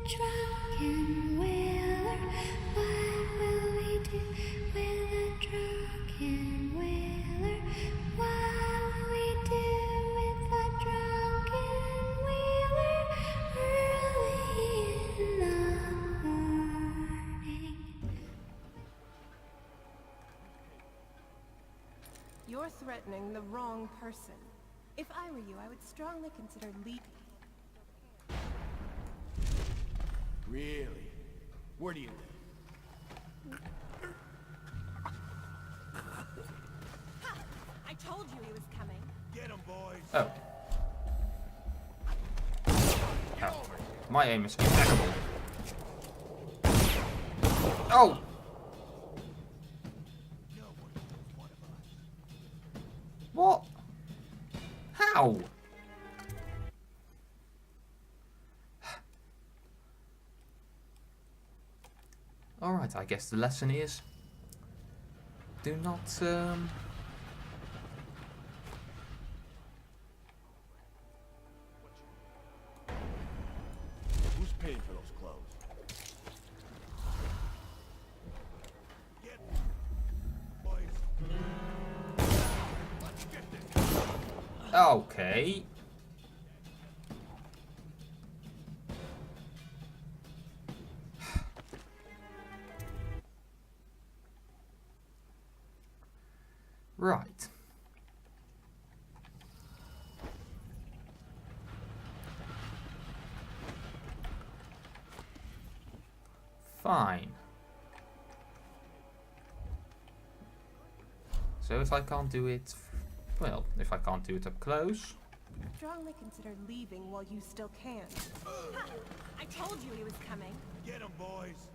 drunken whaler? What will we do with a drunken whaler? What will we do with a drunken whaler early in the morning? You're threatening the wrong person. If I were you, I would strongly consider leaving. Really? Where do you live? Ha! I told you he was coming. Get him, boys! Oh. Oh. My aim is impeccable. Oh! What? How? Alright, I guess the lesson is do not Who's paying for those clothes? Get boys. Let's get this. okay. Right. Fine. So if I can't do it, well, if I can't do it up close. Strongly consider leaving while you still can. Ha! I told you he was coming. Get him, boys.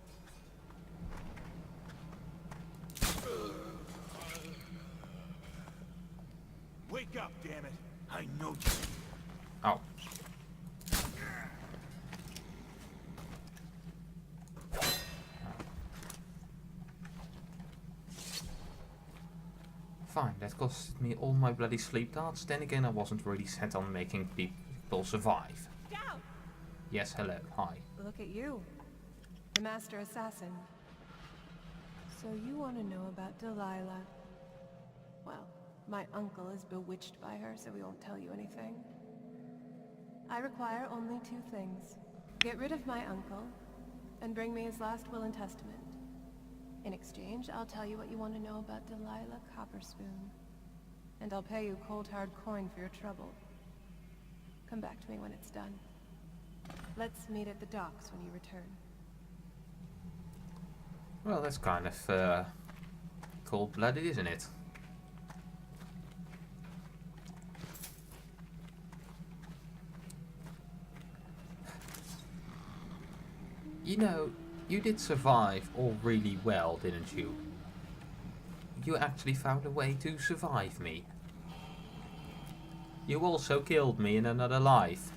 Wake up, damn it. I know you. Oh. Fine, that costed me all my bloody sleep darts. Then again, I wasn't really set on making people survive. Down! Yes, hello, hi. Look at you. The master assassin. So you want to know about Delilah? Well, my uncle is bewitched by her, so we won't tell you anything. I require only two things. Get rid of my uncle, and bring me his last will and testament. In exchange, I'll tell you what you want to know about Delilah Copperspoon. And I'll pay you cold hard coin for your trouble. Come back to me when it's done. Let's meet at the docks when you return. Well, that's kind of cold-blooded, isn't it? You know, you did survive all really well, didn't you? You actually found a way to survive me. You also killed me in another life.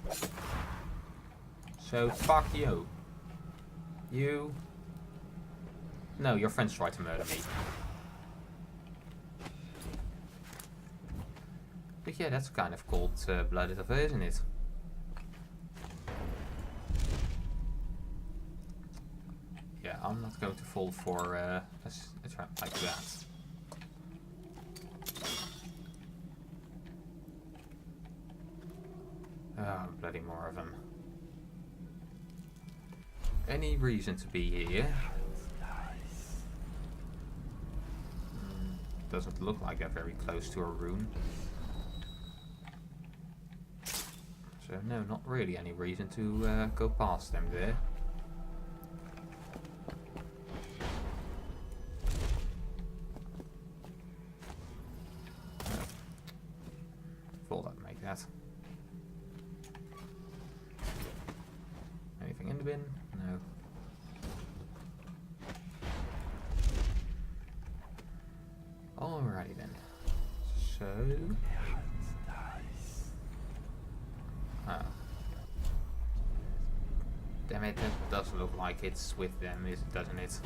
So, fuck you. You... No, your friends tried to murder me. But yeah, that's kind of cold-blooded of her, isn't it? Yeah, I'm not going to fall for a trap like that. Oh, bloody more of them. Any reason to be here? Doesn't look like they're very close to a room. So no, not really any reason to go past them there. Thought I'd make that. Anything in the bin? No. Alrighty then. So... Oh. Damn it, that does look like it's with them, doesn't it?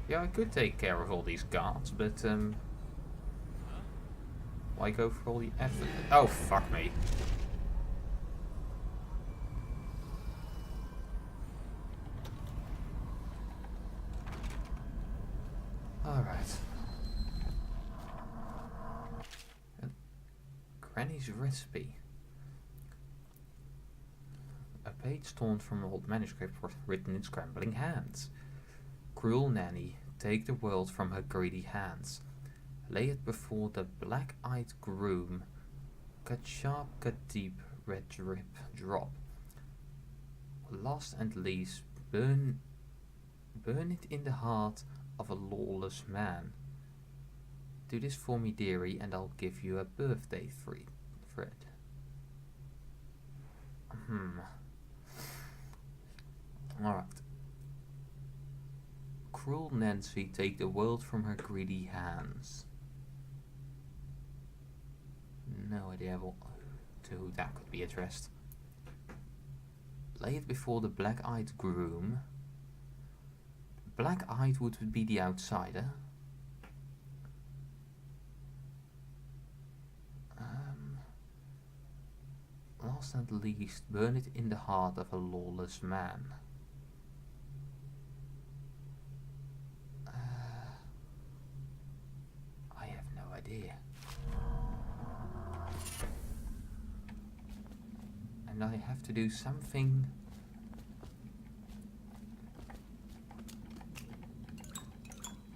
Yeah, I could take care of all these guards, but Why go for all the effort? Oh, fuck me. Alright. Granny's recipe. A page torn from an old manuscript was written in scrambling hands. Cruel nanny, take the world from her greedy hands. Lay it before the black-eyed groom. Cut sharp, cut deep, red drip, drop. Last and least, burn it in the heart of a lawless man. Do this for me, dearie, and I'll give you a birthday thread. Alright. Cruel Nancy, take the world from her greedy hands. No idea to who that could be addressed. Lay it before the black-eyed groom. Black-eyed would be the outsider. Last and least, burn it in the heart of a lawless man. I have no idea. And I have to do something.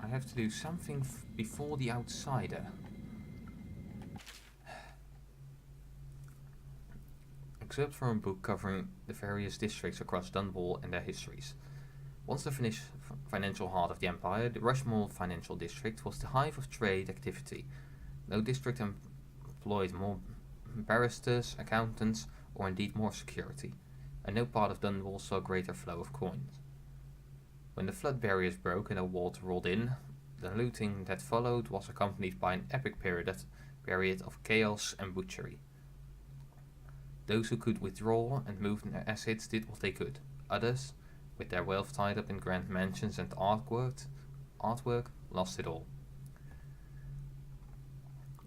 I have to do something before the outsider. Excerpt from a book covering the various districts across Dunwall and their histories. Once the financial heart of the empire, the Rushmore Financial District was the hive of trade activity. No district employed more barristers, accountants, or indeed more security, and no part of Dunwall saw a greater flow of coins. When the flood barriers broke and a water rolled in, the looting that followed was accompanied by an epic period of chaos and butchery. Those who could withdraw and move their assets did what they could. Others, with their wealth tied up in grand mansions and artwork, lost it all.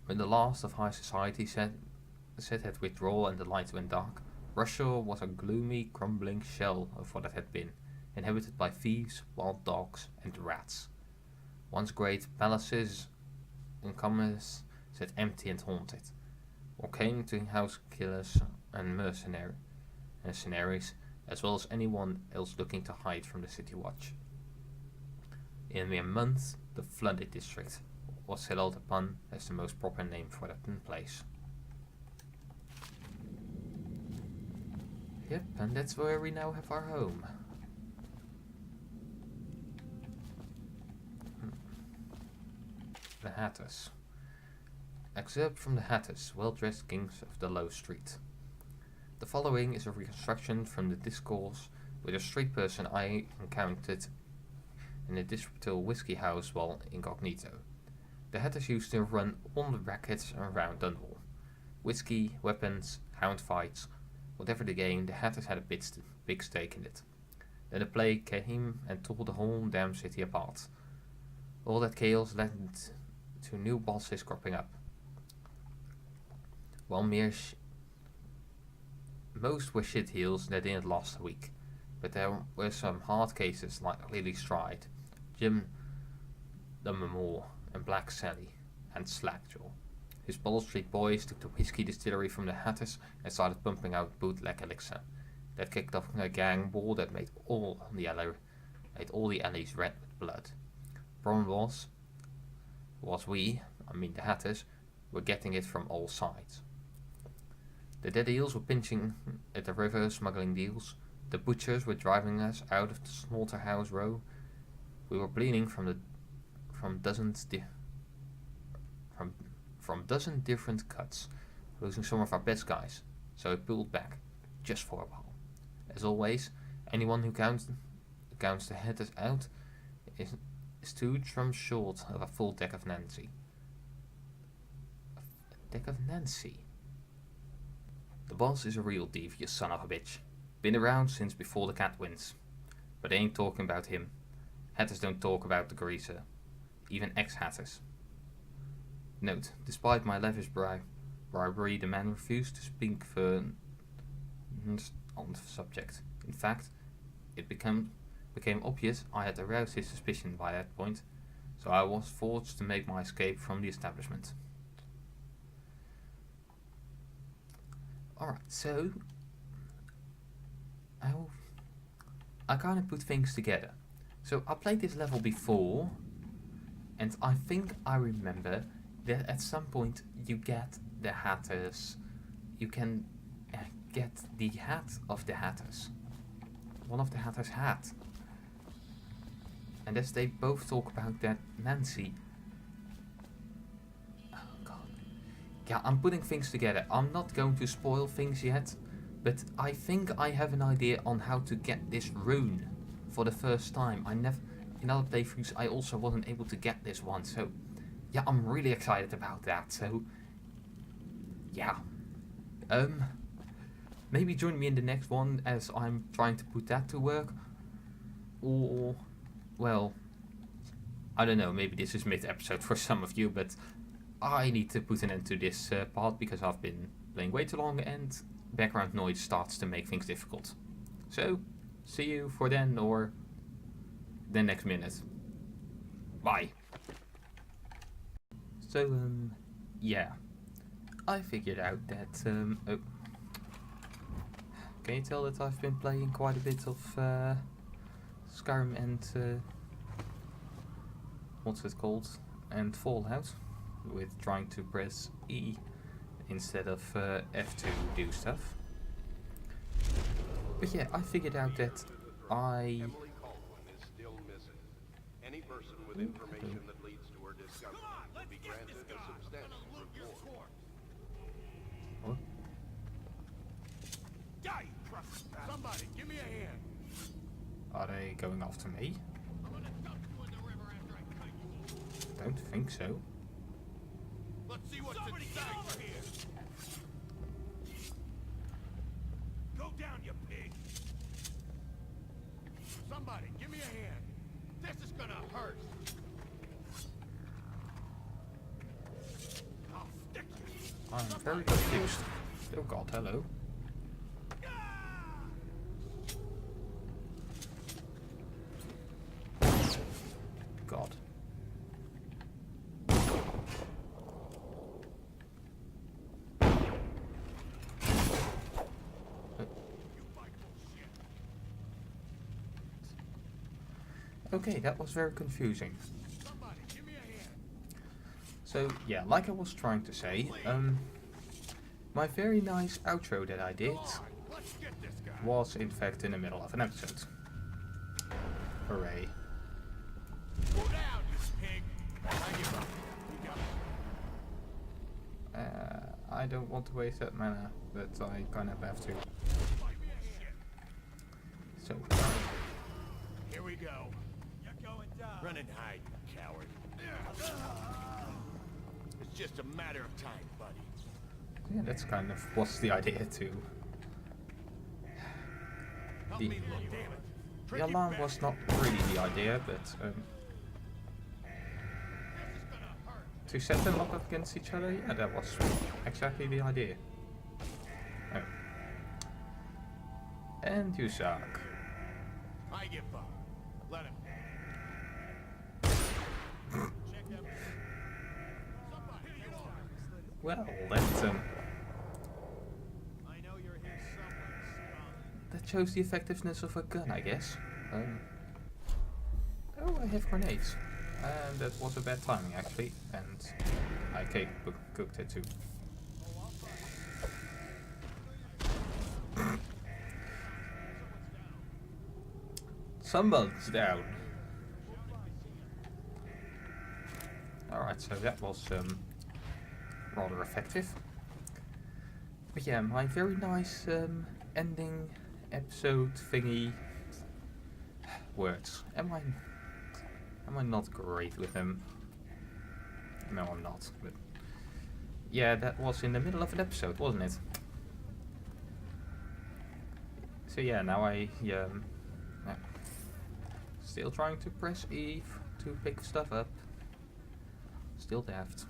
When the last of high society set had withdrawal and the lights went dark, Russia was a gloomy, crumbling shell of what it had been, inhabited by thieves, wild dogs, and rats. Once great palaces and commerce sat empty and haunted, or came to house killers and mercenaries, as well as anyone else looking to hide from the city watch. In a mere month, the flooded district was settled upon as the most proper name for that place. Yep, and that's where we now have our home. The Hatters. Excerpt from the Hatters, well-dressed kings of the Low Street. The following is a reconstruction from the discourse with a street person I encountered in a disreputable whiskey house while incognito. The Hatters used to run all the rackets around Dunwall. Whiskey, weapons, hound fights, whatever the game, the Hatters had a big stake in it. Then the plague came and tore the whole damn city apart. All that chaos led to new bosses cropping up. While most were shitheels that didn't last a week, but there were some hard cases like Lily Stride, Jim Dummermore, and Black Sally, and Slackjaw. His Ball Street boys took the whiskey distillery from the Hatters and started pumping out bootleg elixir. That kicked off a gang war that made all the alleys red with blood. Problem was we, the Hatters, were getting it from all sides. The dead eels were pinching at the river, smuggling deals. The butchers were driving us out of the slaughterhouse row. We were bleeding from dozen different cuts, losing some of our best guys, so we pulled back, just for a while. As always, anyone who counts the Hatters out is 2 drums short of a full deck of Nancy. A deck of Nancy? The boss is a real devious son of a bitch. Been around since before the cat wins. But they ain't talking about him. Hatters don't talk about the greaser. Even ex-Hatters. Note: despite my lavish bribery, the man refused to speak on the subject. In fact, it became obvious I had aroused his suspicion by that point, so I was forced to make my escape from the establishment. Alright, so I kind of put things together. So I played this level before, and I think I remember that at some point you get the Hatters. You can get the hat of the Hatters. One of the Hatters' hat. And as they both talk about that Nancy. Oh god. Yeah, I'm putting things together. I'm not going to spoil things yet, but I think I have an idea on how to get this rune for the first time. In other playthroughs I also wasn't able to get this one, so yeah, I'm really excited about that. So yeah. Maybe join me in the next one as I'm trying to put that to work. Or, well, I don't know, maybe this is mid-episode for some of you, but I need to put an end to this part because I've been playing way too long and background noise starts to make things difficult. So, see you for then or the next minute. Bye. So, yeah. I figured out that, oh. Can you tell that I've been playing quite a bit of Skyrim and what's it called? And Fallout, with trying to press E instead of F to do stuff. But yeah, I figured out that Emily Caldwin is still missing. Any person with information that leads to her discovery will be granted a substantial reward. What? Die, trust somebody, give me a hand. Are they going after me? I'm gonna dump you in the river after I cut you. Don't think so. Let's see what's inside over here. Go down, you pig. Somebody, give me a hand. This is gonna hurt. I'll stick you. I'm very confused. Oh god, hello. God. Okay, that was very confusing. Somebody, give me a hand. So, yeah, like I was trying to say, my very nice outro that I did Let's get this guy. was in fact in the middle of an episode. Hooray. Go down, you pig. I give up. You got it. I don't want to waste that mana, but I kind of have to. Give me a hand. So, Here we go. You're going down. Run and hide, you coward. It's just a matter of time, buddy. yeah, that's kind of what's the idea too. Help The- me look, damn it. The Tricky alarm was not really the idea, but This is gonna hurt. to set them up against each other, yeah, that was exactly the idea. Oh. And you suck. I give up. Let him. Check him. Somebody, get on. Well, that I know you're here somewhere, scum. that shows the effectiveness of a gun, I guess. Oh, I have grenades. And that was a bad timing, actually. And I cooked it too. Someone's down. Alright, so that was rather effective. But yeah, my very nice ending episode thingy words. Am I not great with them? No, I'm not. But yeah, that was in the middle of an episode, wasn't it? So yeah, now yeah. Still trying to press E to pick stuff up. Still daft.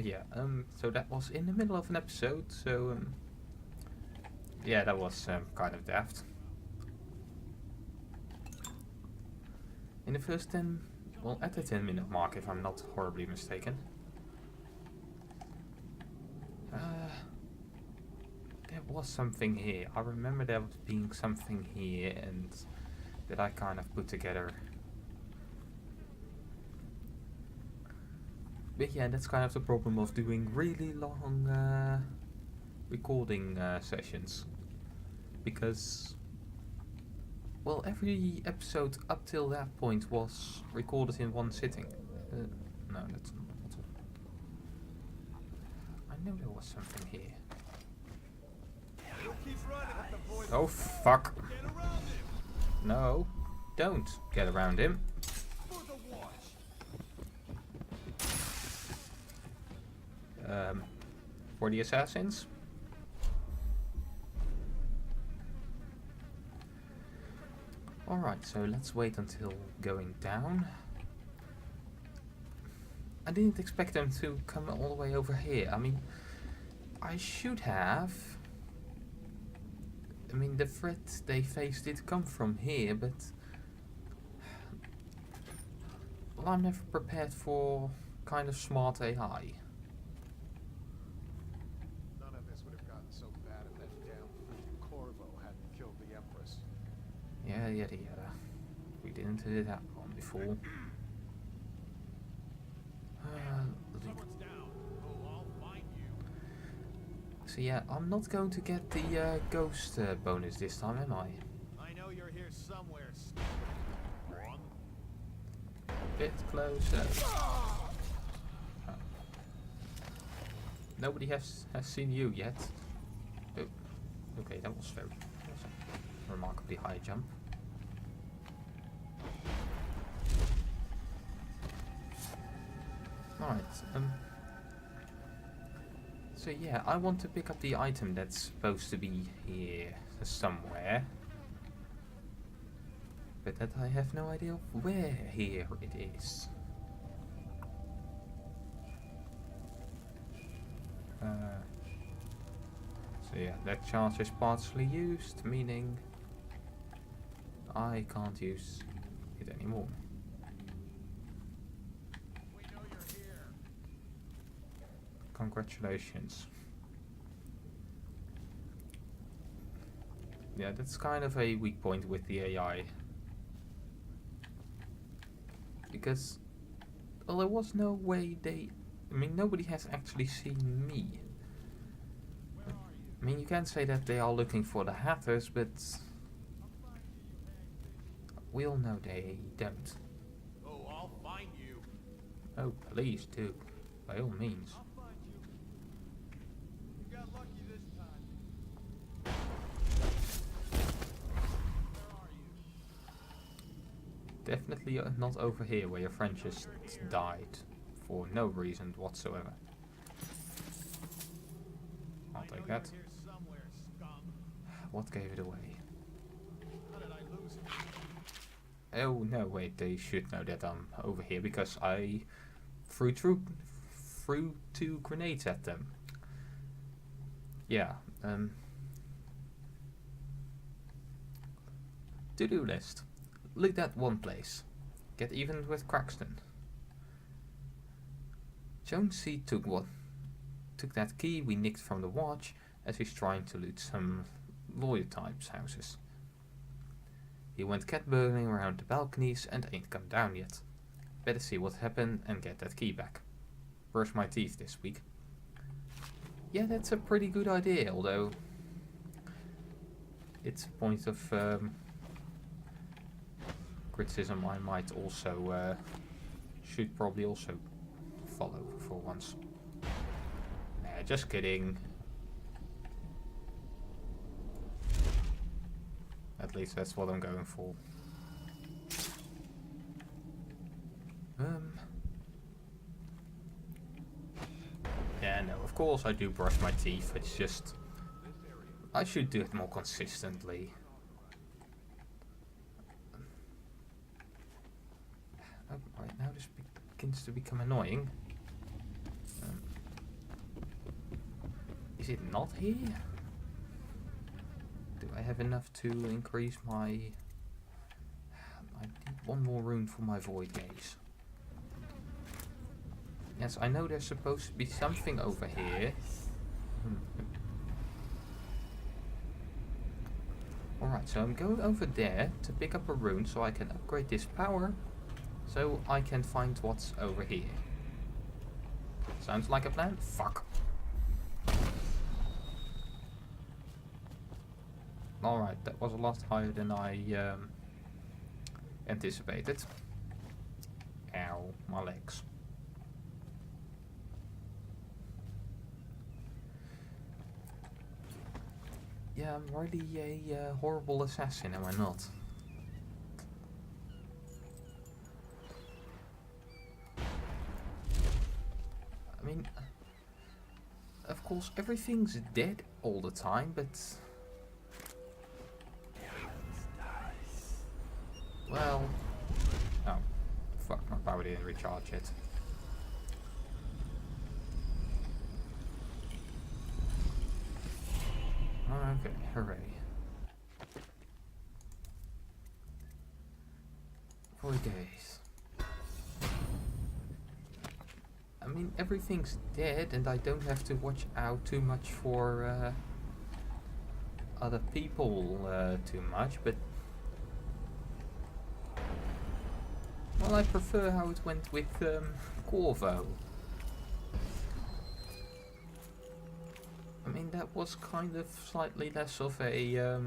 Yeah, so that was in the middle of an episode, so yeah, that was kind of daft. In the first 10, well, at the 10-minute mark, if I'm not horribly mistaken. There was something here. I remember there being something here, and that I kind of put together. But yeah, that's kind of the problem of doing really long recording sessions. Because, well, every episode up till that point was recorded in one sitting. No, that's not it. I know there was something here. Oh, fuck. No, don't get around him. For the assassins. Alright, so let's wait until going down. I didn't expect them to come all the way over here. I mean, I should have. I mean, the threat they faced did come from here, but well, I'm never prepared for kind of smart AI. None of this would have gotten so bad if that damn Corvo hadn't killed the Empress. Yeah, yada yada. We didn't do that one before. So yeah, I'm not going to get the ghost bonus this time, am I? I know you're here somewhere. Bit closer. Oh. Nobody has seen you yet. Oh, okay, that was a remarkably high jump. Alright, so yeah, I want to pick up the item that's supposed to be here somewhere. But that I have no idea of where here it is. So yeah, that charge is partially used, meaning I can't use it anymore. Congratulations. Yeah, that's kind of a weak point with the AI. Because, well, there was no way I mean, nobody has actually seen me. I mean, you can say that they are looking for the Hatters, but we all know they don't. Oh, I'll find you. Oh, please do, by all means. You got lucky this time. Where are you? Definitely not over here where your friend just died for no reason whatsoever. I'll take that. Here somewhere, scum. What gave it away? How did I lose it? Oh no, wait, they should know that I'm over here because I threw two grenades at them. Yeah, to-do list. Look at one place. Get even with Craxton. Jonesy took that key we nicked from the watch as he's trying to loot some lawyer types' houses. He went cat burgling around the balconies and ain't come down yet. Better see what happened and get that key back. Brush my teeth this week. Yeah, that's a pretty good idea, although it's a point of criticism I might also should probably also follow for once. Nah, just kidding. At least that's what I'm going for. Yeah, no, of course I do brush my teeth, it's just I should do it more consistently. Oh, right now this begins to become annoying. Is it not here? Do I have enough to increase my... I need one more rune for my void gaze. Yes, I know there's supposed to be something over here. Alright, so I'm going over there to pick up a rune so I can upgrade this power. So I can find what's over here. Sounds like a plan? Fuck. Alright, that was a lot higher than I anticipated. Ow, my legs. Yeah, I'm really a horrible assassin, am I not? I mean, of course, everything's dead all the time, but... Well... Oh, fuck, my power didn't recharge yet. Okay, hooray. Void gaze. I mean, everything's dead and I don't have to watch out too much for other people too much, but... Well, I prefer how it went with Corvo. I mean, that was kind of slightly less of a,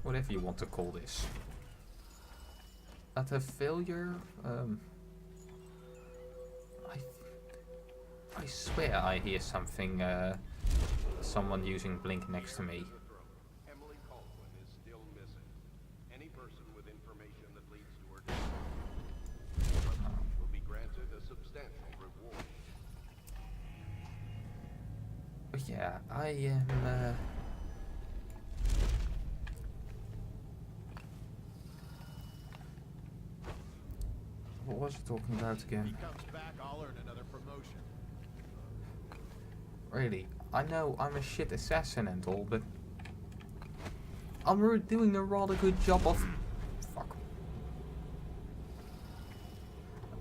whatever you want to call this. Not a failure? I swear I hear something, someone using Blink next to me. Emily Caldwin is still missing. Any person with information that leads to her death will be granted a substantial reward. But yeah, I am, what was I talking about again? He comes back, I'll earn another promotion. Really, I know I'm a shit assassin and all, but I'm doing a rather good job of... Fuck.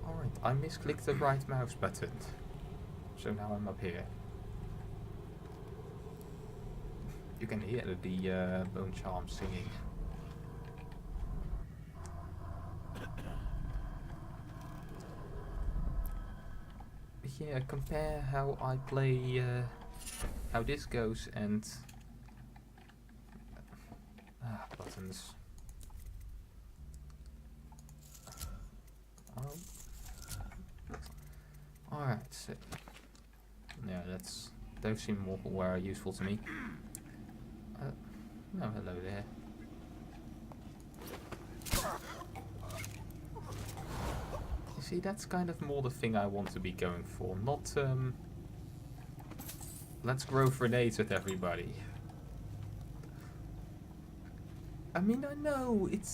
Alright, I misclicked the right mouse button. So now I'm up here. You can hear the bone charm singing. Yeah, compare how I play, how this goes and... buttons. Oh. Alright, so... Yeah, those seem more useful to me. No, hello there. You see, that's kind of more the thing I want to be going for, not let's grow grenades with everybody. I mean, I know it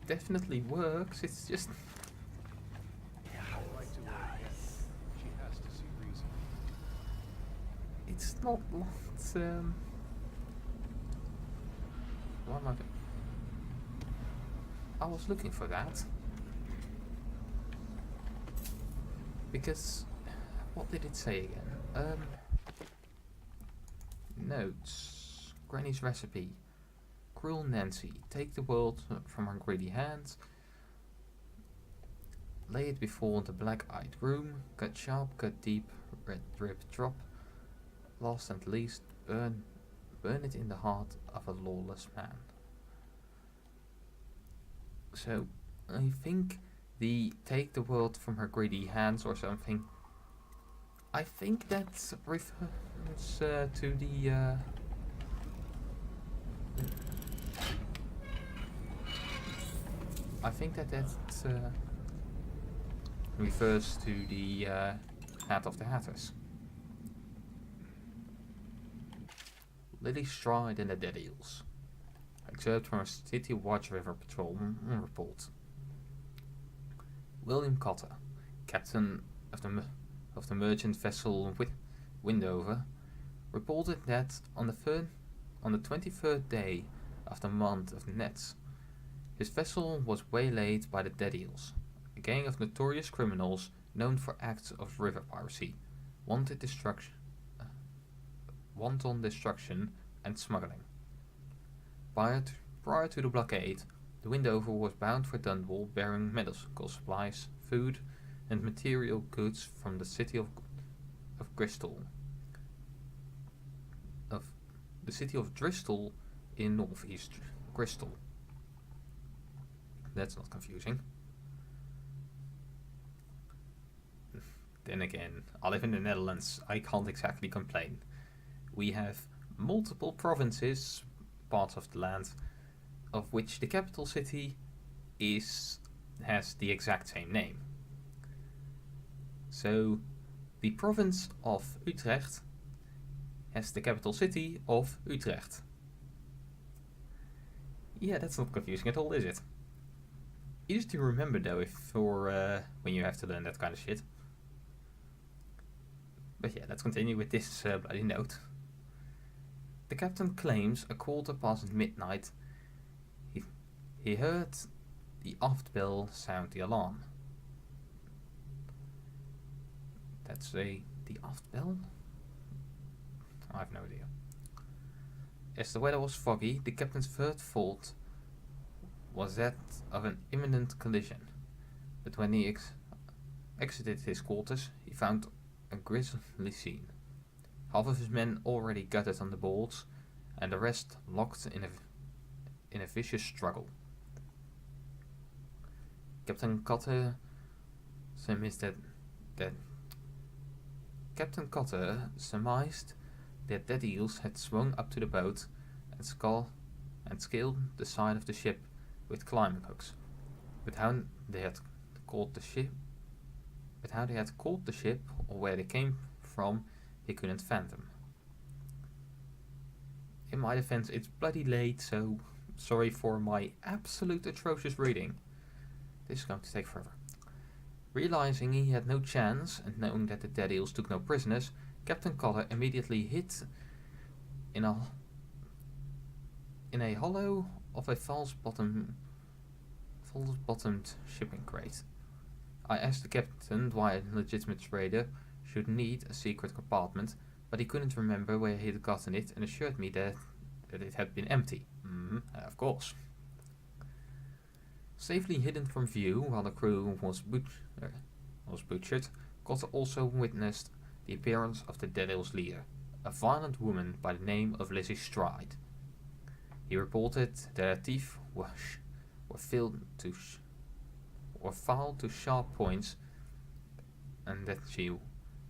definitely works, it's just... She has to see reason. It's not what, why am I was looking for that. Because, what did it say again? Notes. Granny's recipe. Cruel Nancy. Take the world from her greedy hands. Lay it before the black-eyed room. Cut sharp, cut deep, red drip drop. Last and least, burn it in the heart of a lawless man. So, I think the take the world from her greedy hands or something. I think that refers to the I think that refers to the Hat of the Hatters. Lily Stride and the Dead Eels. Excerpt from a City Watch River Patrol report. William Cotter, captain of the of the merchant vessel Windover, reported that on the 23rd day of the month of Nets, his vessel was waylaid by the Dead Eels, a gang of notorious criminals known for acts of river piracy, wanton destruction and smuggling. Prior to the blockade, the Windover was bound for Dunwall bearing medical supplies, food, and material goods from the city of Bristol. The city of Bristol in northeast Bristol. That's not confusing. Then again, I live in the Netherlands, I can't exactly complain. We have multiple provinces, parts of the land, of which the capital city has the exact same name. So, the province of Utrecht has the capital city of Utrecht. Yeah, that's not confusing at all, is it? Easy to remember though, when you have to learn that kind of shit. But yeah, let's continue with this bloody note. The captain claims a quarter past midnight he heard the aft bell sound the alarm. That's the aft bell? I have no idea. As the weather was foggy, the captain's third thought was that of an imminent collision. But when he exited his quarters, he found a grisly scene. Half of his men already gutted on the boards, and the rest locked in a vicious struggle. Captain Cotter surmised that Dead Eels had swung up to the boat and scaled the side of the ship with climbing hooks. But how they had caught the ship, or where they came from, he couldn't fathom. In my defense, it's bloody late, so sorry for my absolute atrocious reading. This is going to take forever. Realizing he had no chance, and knowing that the Dead Eels took no prisoners, Captain Cotter immediately hid in a hollow of a false-bottomed shipping crate. I asked the captain why a legitimate trader should need a secret compartment, but he couldn't remember where he had gotten it and assured me that it had been empty. Of course. Safely hidden from view while the crew was butchered, Cotter also witnessed the appearance of the Dead Eels' leader, a violent woman by the name of Lizzie Stride. He reported that her teeth were filed to sharp points, and that she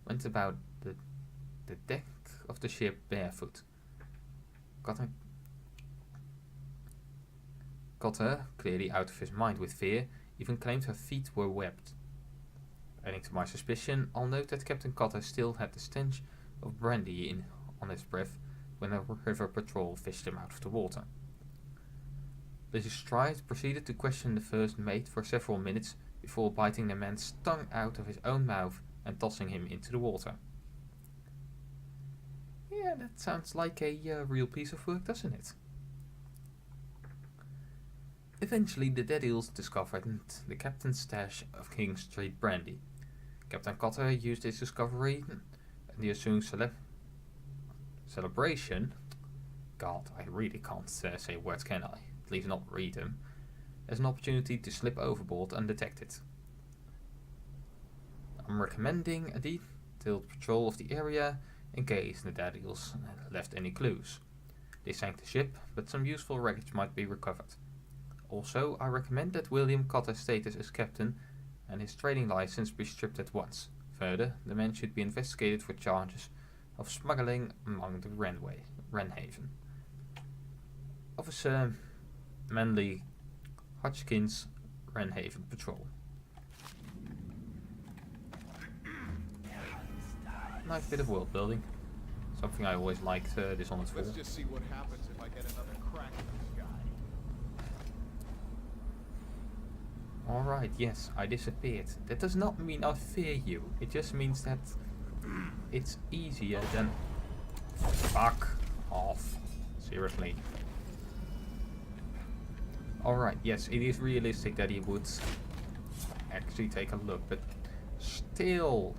went about the deck of the ship barefoot. Cotter, clearly out of his mind with fear, even claimed her feet were webbed. Adding to my suspicion, I'll note that Captain Cotter still had the stench of brandy on his breath when the river patrol fished him out of the water. Lizzie Stride proceeded to question the first mate for several minutes before biting the man's tongue out of his own mouth and tossing him into the water. Yeah, that sounds like a real piece of work, doesn't it? Eventually, the Dead Eels discovered the captain's stash of King Street brandy. Captain Cotter used his discovery and the ensuing celebration. God, I really can't say words, can I? At least not read them. As an opportunity to slip overboard undetected. I'm recommending a detailed patrol of the area in case the Dead Eels left any clues. They sank the ship, but some useful wreckage might be recovered. Also, I recommend that William Cotter's status as captain and his trading license be stripped at once. Further, the man should be investigated for charges of smuggling among the Wrenhaven. Officer Manley Hodgkins, Wrenhaven Patrol. Nice bit of world building. Something I always liked Dishonored for. Let's just see what happens if I get another crack at this guy. Alright, yes, I disappeared. That does not mean I fear you. It just means that it's easier than... Fuck off. Seriously. Alright, yes, it is realistic that he would actually take a look, but still...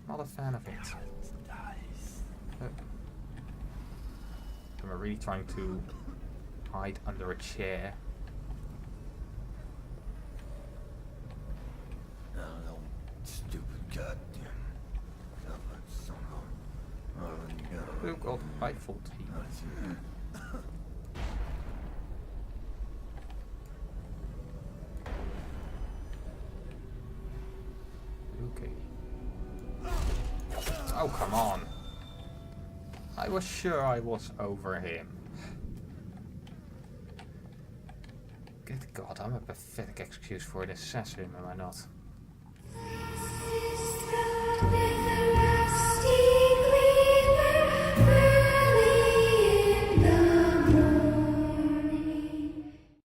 Not a fan of it. Am I really trying to hide under a chair? Stupid goddamn. Oh god, I thought he... Okay. Oh, come on. I was sure I was over him. Good god, I'm a pathetic excuse for an assassin, am I not?